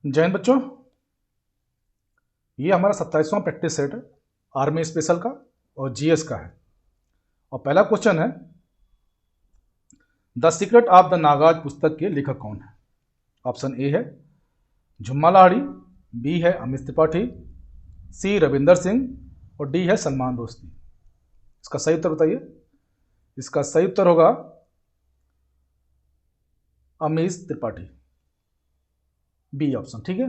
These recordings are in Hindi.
जय हिंद बच्चों, ये हमारा 27वां प्रैक्टिस सेट है आर्मी स्पेशल का और जीएस का है। और पहला क्वेश्चन है, the secret of the Nagas पुस्तक के लेखक कौन है? ऑप्शन ए है झुम्मा लाहिड़ी, बी है अमित त्रिपाठी, सी रविंदर सिंह और डी है सलमान रुश्दी। इसका सही उत्तर बताइए। इसका सही उत्तर होगा अमित त्रिपाठी, बी ऑप्शन। ठीक है,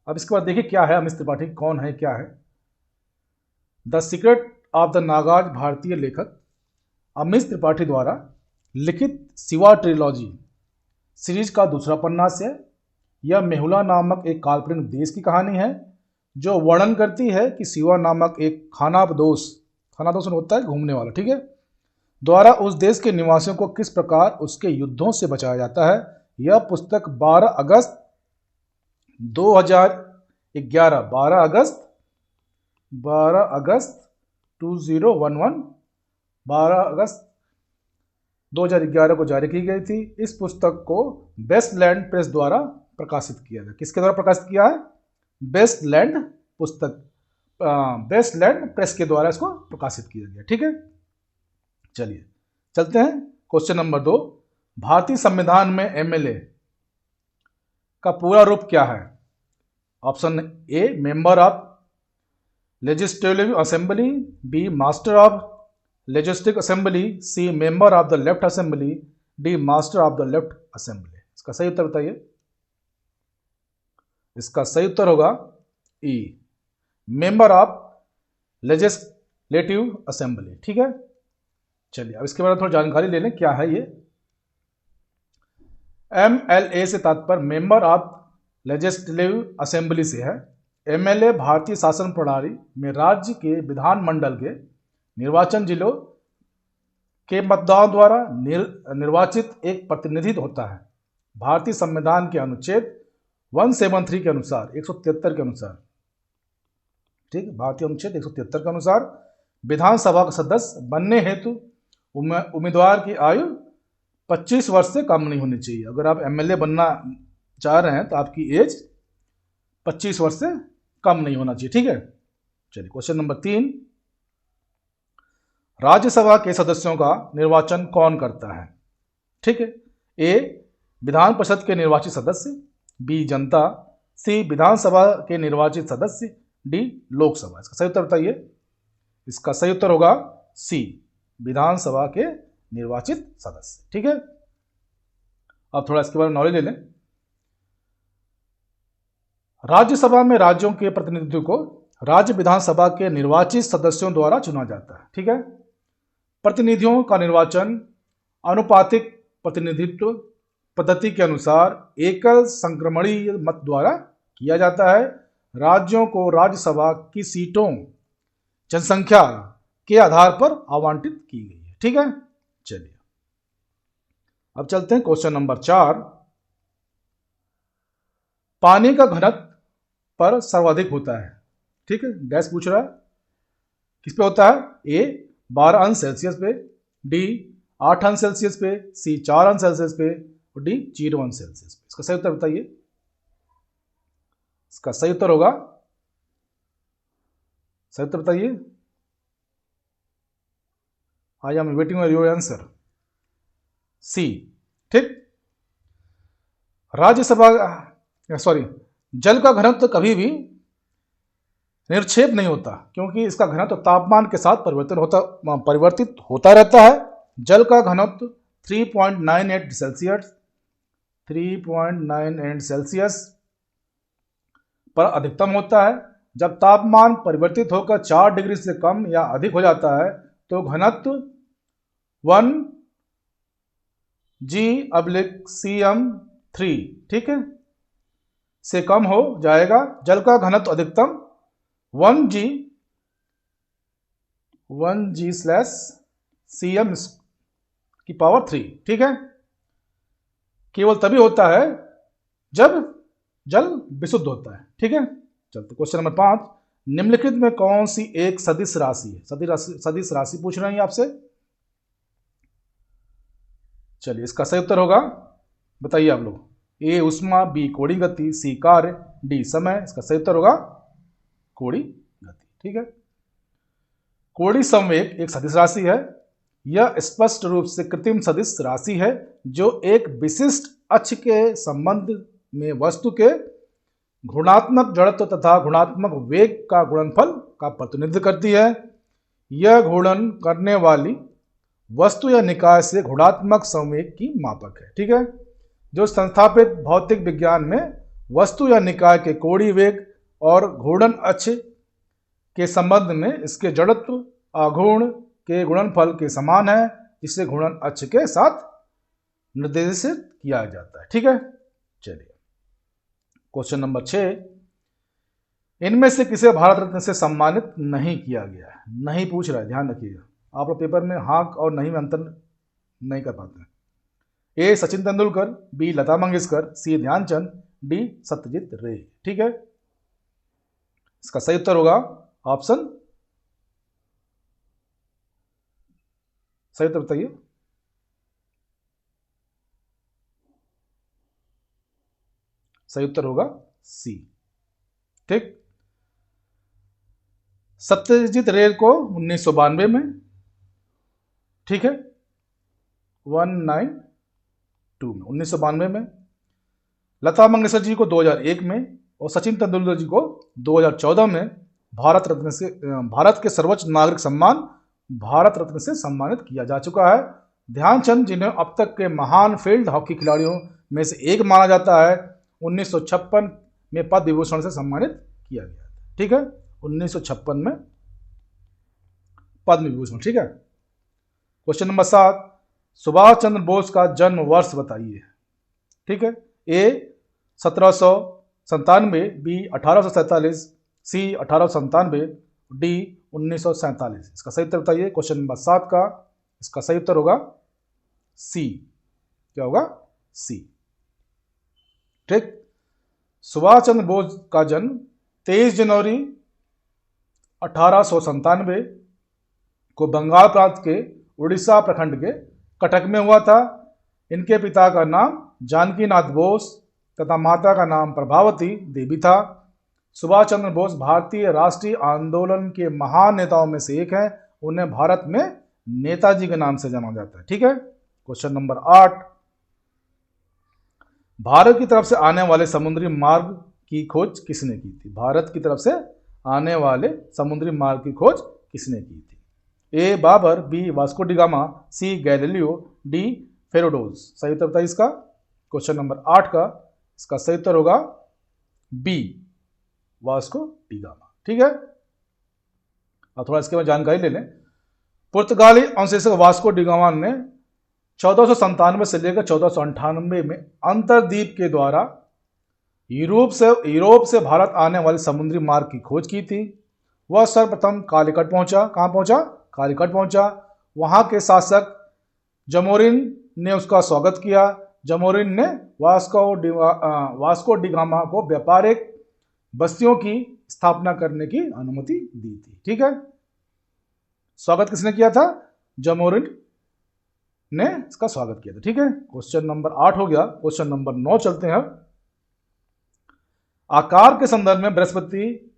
अब इसके बाद देखिए क्या है, अमित त्रिपाठी कौन है, क्या है। The secret of the Nagas भारतीय लेखक अमित त्रिपाठी द्वारा लिखित शिवा ट्रिलॉजी सीरीज का दूसरा उपन्यास है। यह मेहुला नामक एक काल्पनिक देश की कहानी है जो वर्णन करती है कि शिवा नामक एक खानाबदोश होता है घूमने वाला, ठीक है, द्वारा उस देश के निवासियों को किस प्रकार उसके युद्धों से बचाया जाता है। यह पुस्तक 12 अगस्त 2011 12 अगस्त 2011 12 अगस्त 2011 को जारी की गई थी। इस पुस्तक को वेस्टलैंड प्रेस द्वारा प्रकाशित किया गया। किसके द्वारा प्रकाशित किया है? वेस्टलैंड प्रेस के द्वारा इसको प्रकाशित किया गया। ठीक है, चलिए चलते हैं क्वेश्चन नंबर 2। भारतीय संविधान में एमएलए का पूरा रूप क्या है? Option A member of legislative assembly, B master of legislative assembly, C member of the left assembly, D master of the left assembly. इसका सही उत्तर बताइए। इसका सही उत्तर होगा E member of legislative assembly. ठीक है, चलिए अब इसके बारे में थोड़ी जानकारी ले लें, क्या है ये। एमएलए से तात्पर्य मेंबर ऑफ लेजिस्लेटिव असेंबली से है। एमएलए भारतीय शासन प्रणाली में राज्य के विधानमंडल के निर्वाचन जिलों के मतदान द्वारा निर्वाचित एक प्रतिनिधित्व होता है। भारतीय संविधान के अनुच्छेद 173 के अनुसार 173 के अनुसार, ठीक है, भारतीय अनुच्छेद 173 के अनुसार विधानसभा का सदस्य बनने हेतु उम्मीदवार की आयु 25 वर्ष से कम नहीं होनी चाहिए। अगर आप एमएलए बनना चाह रहे हैं तो आपकी एज 25 वर्ष से कम नहीं होना चाहिए। ठीक है, चलिए क्वेश्चन नंबर 3। राज्यसभा के सदस्यों का निर्वाचन कौन करता है? ठीक है, ए विधान परिषद के निर्वाचित सदस्य, बी जनता, सी विधानसभा के निर्वाचित सदस्य, डी लोकसभा। इसका सही उत्तर बताइए। इसका सही उत्तर होगा सी विधानसभा के निर्वाचित सदस्य। ठीक है, अब थोड़ा इसके बारे में नॉलेज ले लें। राज्यसभा में राज्यों के प्रतिनिधित्व को राज्य विधानसभा के निर्वाचित सदस्यों द्वारा चुना जाता है। ठीक है, प्रतिनिधियों का निर्वाचन अनुपातिक प्रतिनिधित्व पद्धति के अनुसार एकल संक्रमणीय मत द्वारा किया जाता है। राज्यों को राज्यसभा की सीटों जनसंख्या के आधार पर आवंटित की गई है। ठीक है, चलिए अब चलते हैं क्वेश्चन नंबर 4। पानी का घनत्व पर सर्वाधिक होता है। ठीक है, गैस पूछ रहा है किस पे होता है? ए 12 अंश सेल्सियस पे, डी 8 अंश सेल्सियस पे, सी 4 अंश सेल्सियस पे और डी 0 अंश सेल्सियस पे। इसका सही उत्तर बताइए। इसका सही उत्तर होगा, सही उत्तर बताइए। I am waiting for your answer, C. ठीक, जल का घनत्व कभी भी निरक्षेप नहीं होता क्योंकि इसका घनत्व तापमान के साथ परिवर्तित होता रहता है। जल का घनत्व 3.98 सेल्सियस पर अधिकतम होता है। जब तापमान परिवर्तित होकर 4 डिग्री से कम या अधिक हो जाता है तो घनत्व 1g/cm3, ठीक है, से कम हो जाएगा। जल का घनत्व अधिकतम 1g/cm3, ठीक है, केवल तभी होता है जब जल विशुद्ध होता है। ठीक है, चलते क्वेश्चन नंबर 5। निम्नलिखित में कौन सी एक सदिश राशि है? सदिश राशि पूछ रहे हैं आपसे। चलिए इसका सही उत्तर होगा, बताइए आप लोग। ए ऊष्मा, बी कोणीय गति, सी कार्य, डी समय। इसका सही उत्तर होगा कोणीय गति। ठीक है। कोणीय संवेग एक सदिश राशि है। यह स्पष्ट रूप से कृत्रिम सदिश राशि है जो एक विशिष्ट अक्ष के संबंध में वस्तु के घूर्णात्मक जड़त्व तथा घूर्णात्मक वेग का गुणनफल का प्रतिनिधित्व करती है। यह घूर्णन करने वाली वस्तु या निकाय से घूर्णात्मक संवेग की मापक है। ठीक है। जो संस्थापित भौतिक विज्ञान में वस्तु या निकाय के कोणीय वेग और घूर्णन अक्ष के संबंध में इसके जड़त्व आघूर्ण के गुणनफल के समान है, जिसे घूर्णन अक्ष के साथ निर्देशित किया जाता है। ठीक है। चलिए क्वेश्चन नंबर 6, इनमें से किसे भारत रत्न से सम्मानित नहीं किया गया है? नहीं पूछ रहा है, ध्यान रखिएगा, आप लोग पेपर में हाँ और नहीं में अंतर नहीं कर पाते हैं। ए सचिन तेंदुलकर, बी लता मंगेशकर, सी ध्यानचंद, डी सत्यजीत रे। ठीक है। इसका सही उत्तर होगा ऑप्शन, सही उत्तर बताइए। सही उत्तर होगा सी। ठीक। सत्यजीत रे को 1992 में, ठीक है, 192 में, 1992 में। लता मंगेशकर जी को 2001 में और सचिन तेंदुलकर जी को 2014 में भारत रत्न से, भारत के सर्वोच्च नागरिक सम्मान भारत रत्न से सम्मानित किया जा चुका है। ध्यानचंद जिन्हें अब तक के महान फील्ड हॉकी खिलाड़ियों में से एक माना जाता है, 1956 में पद्म विभूषण से सम्मानित किया गया था। ठीक है। 1956 में पद्म विभूषण। ठीक है। क्वेश्चन नंबर 7, सुभाष चंद्र बोस का जन्म वर्ष बताइए। ठीक है। ए 1797, बी 1847, सी 1897, डी 1947। इसका सही उत्तर बताइए। क्वेश्चन नंबर 7 का इसका सही उत्तर होगा सी। क्या होगा? सी। ठीक। सुभाष चंद्र बोस का जन्म 23 जनवरी 1897 को बंगाल प्रांत के उड़ीसा प्रखंड के कटक में हुआ था। इनके पिता का नाम जानकी नाथ बोस तथा माता का नाम प्रभावती देवी था। सुभाष चंद्र बोस भारतीय राष्ट्रीय आंदोलन के महान नेताओं में से एक हैं। उन्हें भारत में नेताजी के नाम से जाना जाता है। ठीक है। क्वेश्चन नंबर 8, भारत की तरफ से आने वाले समुद्री मार्ग की खोज किसने की थी? भारत की तरफ से आने वाले समुद्री मार्ग की खोज किसने की थी? A Babar, B Vasco da Gama, C Galileo, D फेरोडोज। सही उत्तर बताइए इसका। क्वेश्चन नंबर 8 का इसका सही उत्तर होगा बी वास्को डी गामा। ठीक है। अब थोड़ा इसके बाद जानकारी ले लें। पुर्तगाली अवशेषक वास्को डी गामा ने 1497 से लेकर 1498 में अंतरद्वीप के द्वारा यूरोप से भारत आने वाले समुद्री मार्ग की खोज की थी। वह सर्वप्रथम कालीकट पहुंचा। कहां पहुंचा? कालीकट पहुंचा। वहां के शासक जमोरिन ने उसका स्वागत किया। जमोरिन ने वास्को डी गामा को व्यापारिक बस्तियों की स्थापना करने की अनुमति दी थी। ठीक है। स्वागत किसने किया था? जमोरिन ने इसका स्वागत किया था। ठीक है। क्वेश्चन नंबर 8 हो गया। क्वेश्चन नंबर 9 चलते हैं। आकार के संदर्भ में बृहस्पति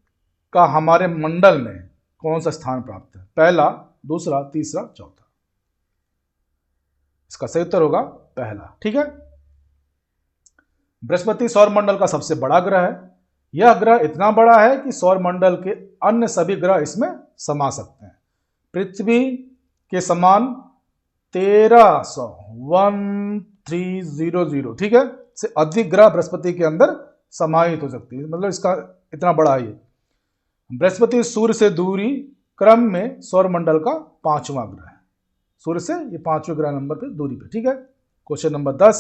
का हमारे मंडल में कौन सा स्थान प्राप्त है? पहला, दूसरा, तीसरा, चौथा। इसका सही उत्तर होगा पहला। ठीक है। बृहस्पति सौर मंडल का सबसे बड़ा ग्रह है। यह ग्रह इतना बड़ा है कि सौर मंडल के अन्य सभी ग्रह इसमें समा सकते हैं। पृथ्वी के समान 1300 ठीक है से अधिक ग्रह बृहस्पति के अंदर समाहित हो सकती है। मतलब इसका इतना बड़ा है ये। बृहस्पति सूर्य से दूरी क्रम में सौर मंडल का 5वां ग्रह है। सूर्य से ये 5वें ग्रह नंबर पे दूरी पे। ठीक है। क्वेश्चन नंबर 10,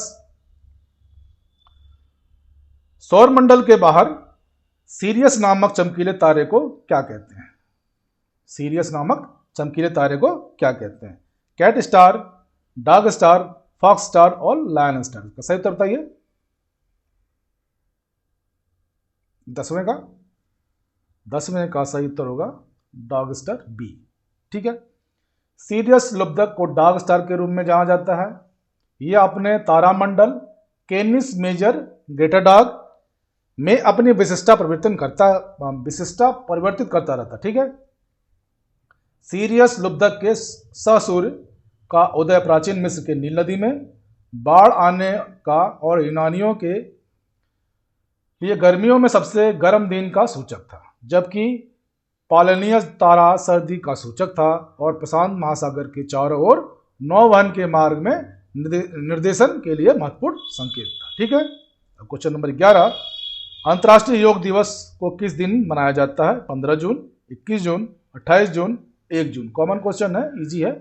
सौर मंडल के बाहर सीरियस नामक चमकीले तारे को क्या कहते हैं? सीरियस नामक चमकीले तारे को क्या कहते हैं? Cat star, dog star, fox star और लायन स्टार। का सही उत्तर बताइए। 10वें का सही उत्तर होगा डॉग स्टार बी। ठीक है। सीरियस लुब्धक को डॉग स्टार के रूप में जाना जाता है। यह अपने तारामंडल कैनिस मेजर ग्रेटाडॉग में अपनी विशिष्टता परिवर्तित करता रहता। ठीक है। सीरियस लुब्धक के ससूर्य का उदय प्राचीन मिस्र के नील नदी में बाढ़ आने का और यूनानियों के लिए गर्मियों में सबसे गर्म दिन का सूचक था, जबकि पालनियस तारा सर्दी का सूचक था और प्रशांत महासागर के चारों ओर नौवहन के मार्ग में निर्देशन के लिए महत्वपूर्ण संकेत था। ठीक है। क्वेश्चन नंबर 11, अंतर्राष्ट्रीय योग दिवस को किस दिन मनाया जाता है? 15 जून, 21 जून, 28 जून, 1 जून। कॉमन क्वेश्चन है, इजी है,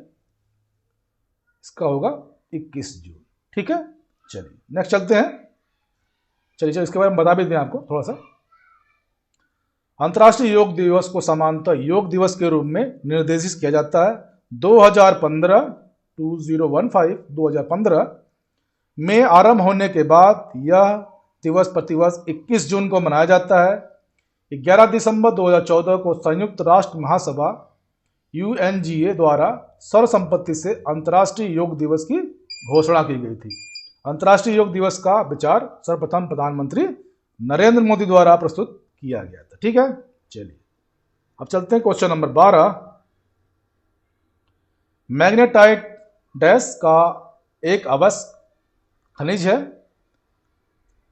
इसका होगा 21 जून। ठीक है। चलिए नेक्स्ट चलते हैं। चलिए इसके बारे में बता भी दें आपको थोड़ा सा। अंतर्राष्ट्रीय योग दिवस को सामान्यतः योग दिवस के रूप में निर्देशित किया जाता है। 2015 में आरंभ होने के बाद यह दिवस प्रतिवर्ष 21 जून को मनाया जाता है। 11 दिसंबर 2014 को संयुक्त राष्ट्र महासभा UNGA द्वारा सर्वसम्मति से अंतर्राष्ट्रीय योग दिवस की घोषणा की गई थी। अंतर्राष्ट्रीय योग दिवस का विचार सर्वप्रथम प्रधानमंत्री नरेंद्र मोदी द्वारा प्रस्तुत किया गया था। ठीक है। चलिए अब चलते हैं क्वेश्चन नंबर 12। मैग्नेटाइट डैश का एक आवश्यक खनिज है।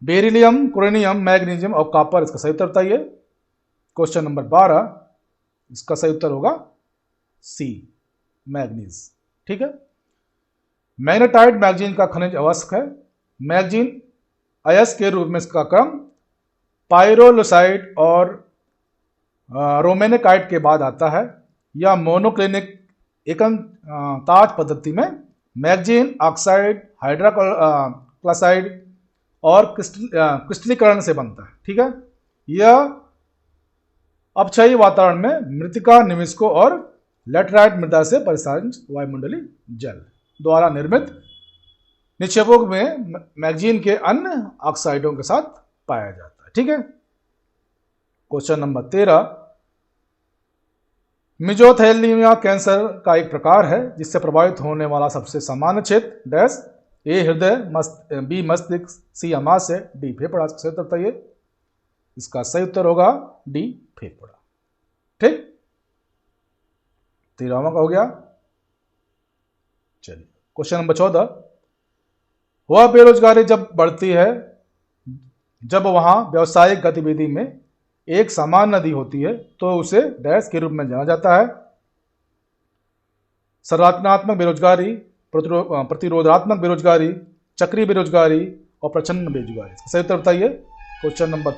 बेरिलियम, क्रोनियम, मैग्नीशियम और कॉपर। इसका सही उत्तर बताइए। क्वेश्चन नंबर 12, इसका सही उत्तर होगा सी, मैग्नीज। ठीक है। मैग्नेटाइट मैगजीन का खनिज आवश्यक है। मैगजीन अयस्क के रूप में इसका क्रम पाइरोलुसाइड और रोमेनेकाइट के बाद आता है। यह मोनोक्लिनिक एकताज पद्धति में मैगजीन ऑक्साइड, हाइड्रोक्साइड और क्रिस्टलीकरण से बनता है। ठीक है। यह अपक्षयी वातावरण में मृत्तिका, निमिषकों और लैटेराइट मृदा से परिसारित वायुमंडलीय जल द्वारा निर्मित निक्षेपों में मैगजीन के अन्य ऑक्साइडों के साथ पाया जाता है। ठीक है। क्वेश्चन नंबर 13, मेसोथेलियमिया कैंसर का एक प्रकार है जिससे प्रभावित होने वाला सबसे सामान्य क्षेत्र डैश। ए हृदय, बी मस्तिष्क, सी आमाशय, डी फेफड़ा। इसका सही उत्तर बताइए। इसका सही उत्तर होगा डी फेफड़ा। ठीक, 13वां का हो गया। चलिए क्वेश्चन नंबर 14, वह बेरोजगारी जब बढ़ती है जब वहां व्यावसायिक गतिविधि में एक समान नदी होती है तो उसे डैश के रूप में जाना जाता है। संरचनात्मक बेरोजगारी, प्रतिरोधात्मक बेरोजगारी, चक्रीय बेरोजगारी और प्रच्छन्न बेरोजगारी। सही उत्तर बताइए। क्वेश्चन नंबर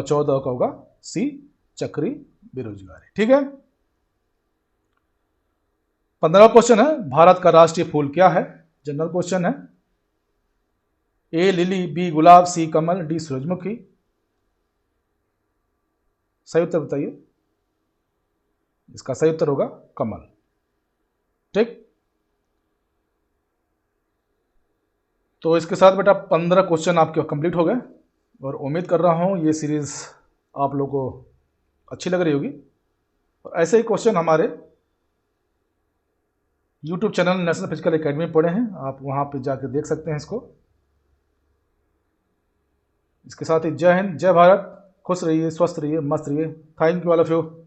14 का होगा सी, चक्रीय बेरोजगारी। ठीक है। 15वां क्वेश्चन है, भारत का राष्ट्रीय फूल क्या है? जनरल क्वेश्चन है। ए लिली, बी गुलाब, सी कमल, डी सूरजमुखी। सही उत्तर बताइए। इसका सही उत्तर होगा कमल। ठीक, तो इसके साथ बेटा 15 क्वेश्चन आपके कंप्लीट हो गए और उम्मीद कर रहा हूं ये सीरीज आप लोगों को अच्छी लग रही होगी। और ऐसे ही क्वेश्चन हमारे YouTube channel national physical academy पढ़े हैं, आप वहां पे जाकर देख सकते हैं इसको। इसके साथ ही जय हिंद, जय भारत, खुश रहिए, स्वस्थ रहिए, मस्त रहिए। Thank you all of you.